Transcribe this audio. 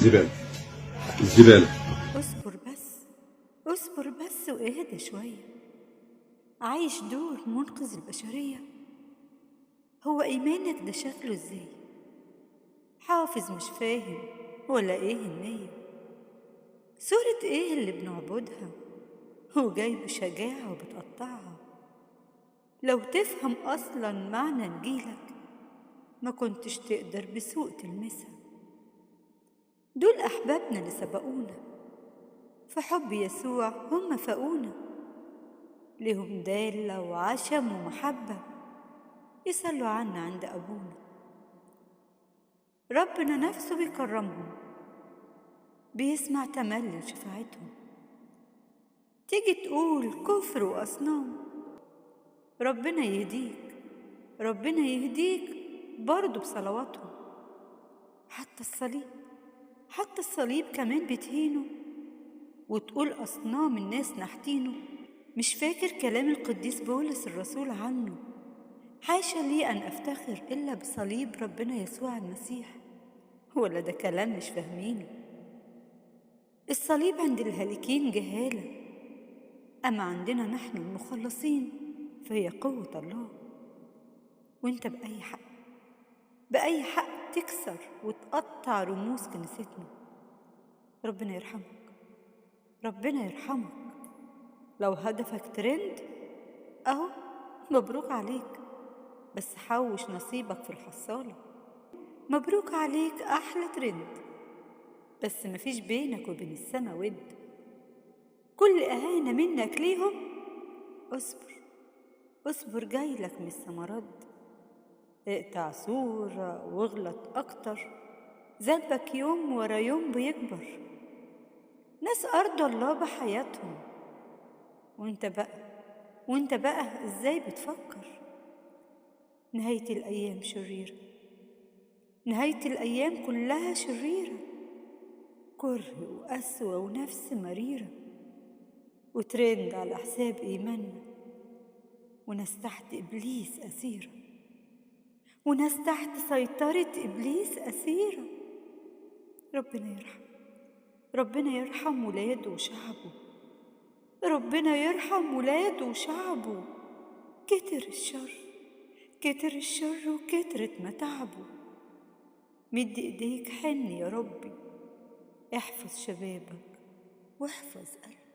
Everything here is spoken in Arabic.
زبالة الزبالة. اصبر بس واهدى شوية. عايش دور منقذ البشرية. هو إيمانك ده شكله ازاي؟ حافظ مش فاهم ولا ايه النية؟ سورة ايه اللي بنعبدها وجاي بشجاعة وبتقطعها؟ لو تفهم أصلا معنى نجيلك ما كنتش تقدر بسوء تلمسها. دول أحبابنا اللي سبقونا في حب يسوع، هم فاقونا، لهم دالة وعشم ومحبة يصلوا عنا عند أبونا. ربنا نفسه بيكرمهم، بيسمع تملي وشفاعتهم. تيجي تقول كفر وأصنام، ربنا يهديك برضه بصلواتهم. حتى الصليب كمان بتهينه وتقول أصنام الناس نحتينه. مش فاكر كلام القديس بولس الرسول عنه؟ حاشا لي أن أفتخر إلا بصليب ربنا يسوع المسيح. ولا ده كلام مش فاهمينه؟ الصليب عند الهالكين جهالة، أما عندنا نحن المخلصين فهي قوة الله. وانت بأي حق تكسر وتقطع رموز كنيستنا. ربنا يرحمك. لو هدفك ترند أهو مبروك عليك، بس حوش نصيبك في الحصالة. مبروك عليك أحلى ترند، بس مفيش بينك وبين السما ود. كل أهانة منك ليهم اصبر جايلك من السمرد. اقطع صورة واغلط أكتر، ذنبك يوم ورا يوم بيكبر. ناس أرضى الله بحياتهم، وانت بقى ازاي بتفكر؟ نهاية الأيام كلها شريرة، كره وقسوة ونفس مريرة، وترند على حساب إيماننا، وناس تحت إبليس أسيرة، وناس تحت سيطرة إبليس أسيرة. ربنا يرحم ولاده وشعبه. كتر الشر وكترت متاعبه. مد ايديك حن يا ربي، احفظ شبابك واحفظ قلبك.